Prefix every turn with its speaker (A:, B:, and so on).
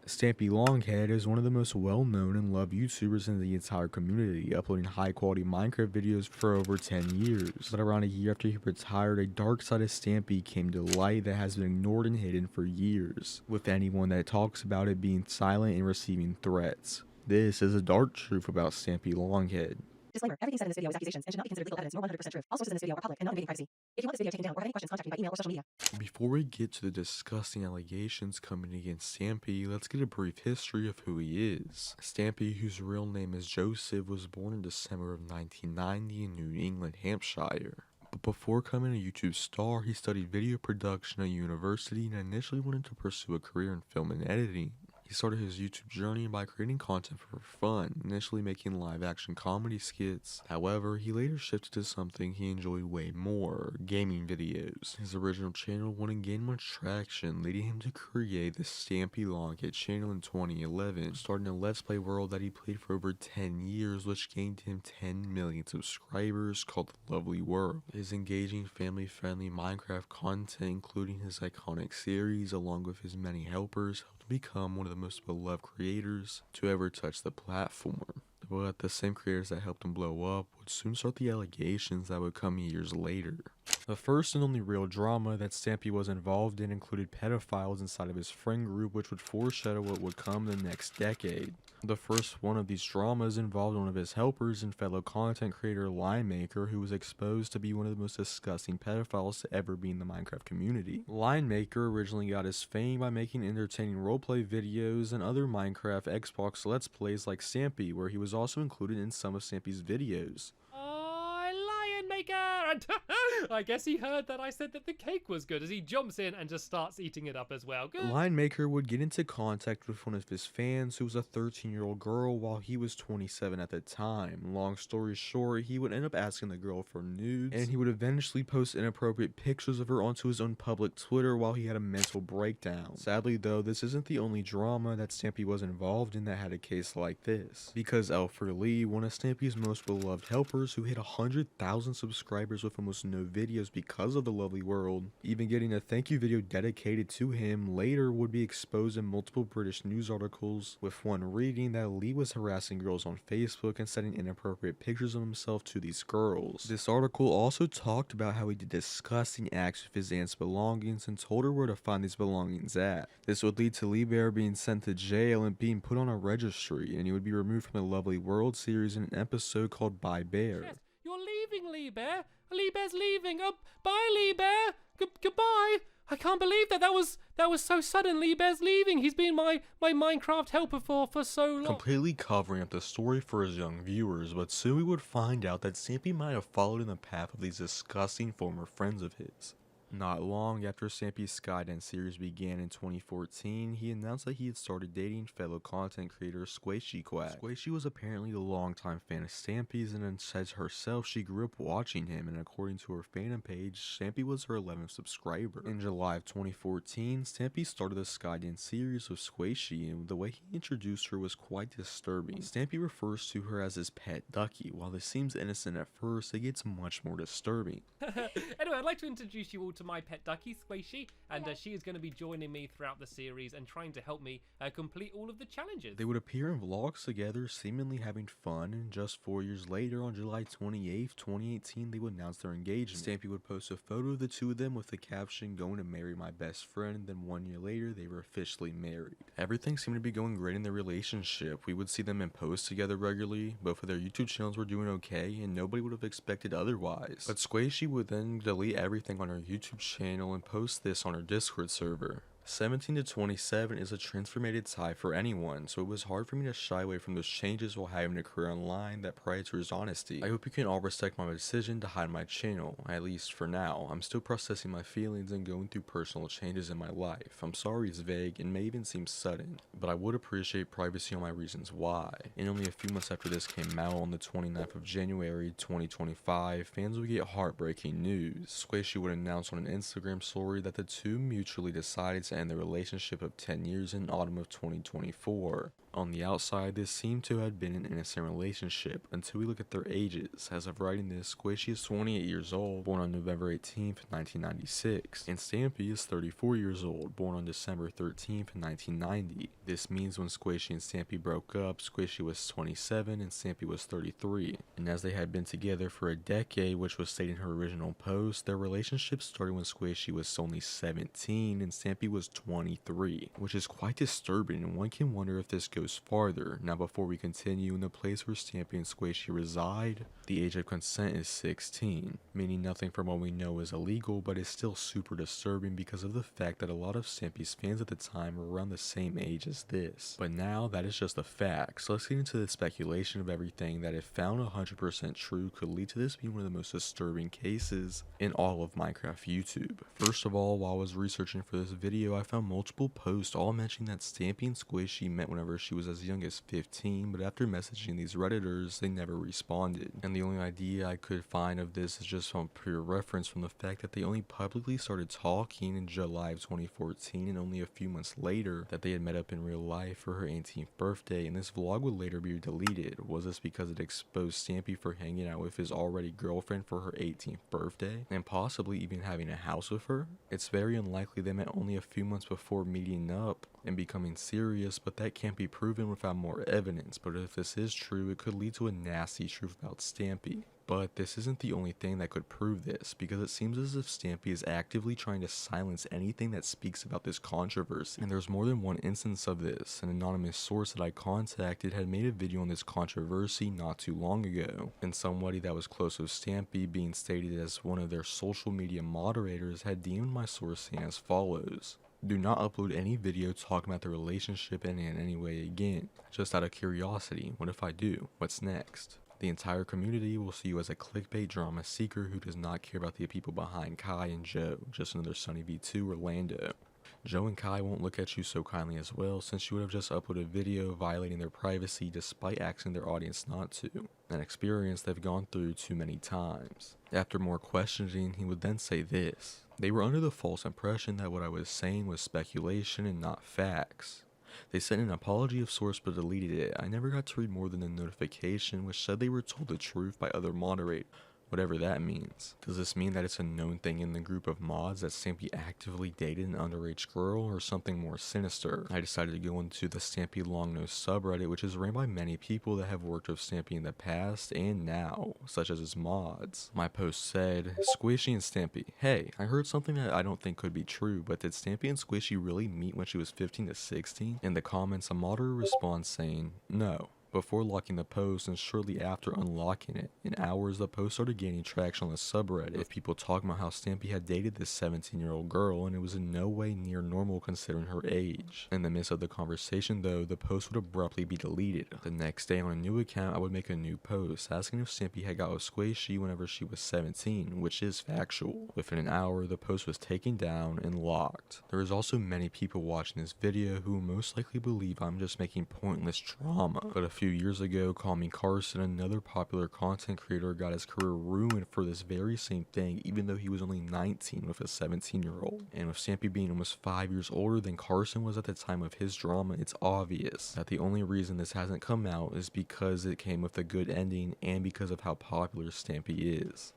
A: Stampylonghead is one of the most well-known and loved YouTubers in the entire community, uploading high-quality Minecraft videos for over 10 years. But around a year after he retired, a dark side of Stampy came to light that has been ignored and hidden for years, with anyone that talks about it being silent and receiving threats. This is a dark truth about Stampylonghead.
B: Disclaimer, everything said in this video is accusations and should not be considered legal evidence nor 100% truth. All sources in this video are public and not invading privacy. If you want this video taken down or have any questions, contact me by email or social media.
A: Before we get to the disgusting allegations coming against Stampy, let's get a brief history of who he is. Stampy, whose real name is Joseph, was born in December of 1990 in New England, Hampshire. But before becoming a YouTube star, he studied video production at university and initially wanted to pursue a career in film and editing. He started his YouTube journey by creating content for fun, initially making live-action comedy skits. However, he later shifted to something he enjoyed way more, gaming videos. His original channel wouldn't gain much traction, leading him to create the Stampylonghead channel in 2011, starting a Let's Play world that he played for over 10 years, which gained him 10 million subscribers, called The Lovely World. His engaging, family-friendly Minecraft content, including his iconic series, along with his many helpers, become one of the most beloved creators to ever touch the platform. But the same creators that helped him blow up would soon start the allegations that would come years later. The first and only real drama that Stampy was involved in included pedophiles inside of his friend group, which would foreshadow what would come the next decade. The first one of these dramas involved one of his helpers and fellow content creator Linemaker, who was exposed to be one of the most disgusting pedophiles to ever be in the Minecraft community. Linemaker originally got his fame by making entertaining roleplay videos and other Minecraft Xbox Let's Plays like Stampy, where he was also included in some of Stampy's videos.
C: And I guess he heard that I said that the cake was good as he jumps in and just starts eating it up as well. Good.
A: Linemaker would get into contact with one of his fans who was a 13-year-old girl while he was 27 at the time. Long story short, he would end up asking the girl for nudes, and he would eventually post inappropriate pictures of her onto his own public Twitter while he had a mental breakdown. Sadly though, this isn't the only drama that Stampy was involved in that had a case like this, because Alfred Lee, one of Stampy's most beloved helpers who hit 100,000 subscribers with almost no videos because of The Lovely World, even getting a thank you video dedicated to him, later would be exposed in multiple British news articles, with one reading that Lee was harassing girls on Facebook and sending inappropriate pictures of himself to these girls. This article also talked about how he did disgusting acts with his aunt's belongings and told her where to find these belongings at. This would lead to Lee Bear being sent to jail and being put on a registry, and he would be removed from the Lovely World series in an episode called Bye Bear.
C: Yes, you're leaving, Lee Bear. Lee Bear's leaving. Bye, Lee Bear. Goodbye. I can't believe that. That was so sudden. Lee Bear's leaving. He's been my Minecraft helper for so long.
A: Completely covering up the story for his young viewers, but soon we would find out that Stampy might have followed in the path of these disgusting former friends of his. Not long after Stampy's Sqaishey series began in 2014, he announced that he had started dating fellow content creator Sqaishey. Sqaishey was apparently a longtime fan of Stampy's, and then says herself she grew up watching him, and according to her fandom page, Stampy was her 11th subscriber. In July of 2014, Stampy started the Sqaishey series with Sqaishey, and the way he introduced her was quite disturbing. Stampy refers to her as his pet ducky. While this seems innocent at first, it gets much more disturbing.
C: Anyway, I'd like to introduce you all to my pet ducky, Sqaishey, and she is going to be joining me throughout the series and trying to help me complete all of the challenges.
A: They would appear in vlogs together, seemingly having fun, and just 4 years later, on July 28th, 2018, they would announce their engagement. Stampy would post a photo of the two of them with the caption, "Going to marry my best friend," and then 1 year later, they were officially married. Everything seemed to be going great in their relationship. We would see them in posts together regularly, both of their YouTube channels were doing okay, and nobody would have expected otherwise. But Sqaishey would then delete everything on her YouTube channel and post this on her Discord server. 17 to 27 is a transformated type for anyone, so it was hard for me to shy away from those changes while having a career online that prides his honesty. I hope you can all respect my decision to hide my channel, at least for now. I'm still processing my feelings and going through personal changes in my life. I'm sorry it's vague and may even seem sudden, but I would appreciate privacy on my reasons why. And only a few months after this came out, on the 29th of January 2025, fans would get heartbreaking news. Sqaishey would announce on an Instagram story that the two mutually decided to end their relationship of 10 years in autumn of 2024. On the outside, this seemed to have been an innocent relationship until we look at their ages. As of writing this, Sqaishey is 28 years old, born on November 18th, 1996, and Stampy is 34 years old, born on December 13th, 1990. This means when Sqaishey and Stampy broke up, Sqaishey was 27 and Stampy was 33, and as they had been together for a decade, which was stated in her original post, their relationship started when Sqaishey was only 17 and Stampy was 23, which is quite disturbing, and one can wonder if this goes farther. Now before we continue, in the place where Stampy and Sqaishey reside, the age of consent is 16, meaning nothing from what we know is illegal, but is still super disturbing because of the fact that a lot of Stampy's fans at the time were around the same age as this. But now that is just a fact, so let's get into the speculation of everything that, if found 100% true, could lead to this being one of the most disturbing cases in all of Minecraft YouTube. First of all, while I was researching for this video, I found multiple posts all mentioning that Stampy and Sqaishey met whenever she was as young as 15, but after messaging these redditors, they never responded. And the only idea I could find of this is just from pure reference from the fact that they only publicly started talking in July of 2014, and only a few months later that they had met up in real life for her 18th birthday, and this vlog would later be deleted. Was this because it exposed Stampy for hanging out with his already girlfriend for her 18th birthday, and possibly even having a house with her? It's very unlikely they met only a few months before meeting up and becoming serious, but that can't be proven without more evidence. But if this is true, it could lead to a nasty truth about Stampy. But this isn't the only thing that could prove this, because it seems as if Stampy is actively trying to silence anything that speaks about this controversy. And there's more than one instance of this. An anonymous source that I contacted had made a video on this controversy not too long ago, and somebody that was close with Stampy, being stated as one of their social media moderators, had DM'd my source saying as follows: "Do not upload any video talking about the relationship in any way again. Just out of curiosity, what if I do? What's next? The entire community will see you as a clickbait drama seeker who does not care about the people behind Kai and Joe, just another Sunny V2 Orlando. Joe and Kai won't look at you so kindly as well, since you would have just uploaded a video violating their privacy despite asking their audience not to, an experience they've gone through too many times." After more questioning, he would then say this: "They were under the false impression that what I was saying was speculation and not facts. They sent an apology of sorts but deleted it. I never got to read more than the notification, which said they were told the truth by other moderators." Whatever that means. Does this mean that it's a known thing in the group of mods that Stampy actively dated an underage girl, or something more sinister? I decided to go into the Stampylonghead subreddit, which is ran by many people that have worked with Stampy in the past and now, such as his mods. My post said, "Sqaishey and Stampy. Hey, I heard something that I don't think could be true, but did Stampy and Sqaishey really meet when she was 15 to 16? In the comments, a moderator responds saying, "No." Before locking the post, and shortly after unlocking it, in hours the post started gaining traction on the subreddit, with people talking about how Stampy had dated this 17-year-old girl, and it was in no way near normal considering her age. In the midst of the conversation though, the post would abruptly be deleted. The next day on a new account, I would make a new post asking if Stampy had got with Sqaishey whenever she was 17, which is factual. Within an hour, the post was taken down and locked. There is also many people watching this video who most likely believe I'm just making pointless drama, but a few years ago, Call Me Carson, another popular content creator, got his career ruined for this very same thing, even though he was only 19 with a 17-year-old. And with Stampy being almost 5 years older than Carson was at the time of his drama, it's obvious that the only reason this hasn't come out is because it came with a good ending and because of how popular Stampy is.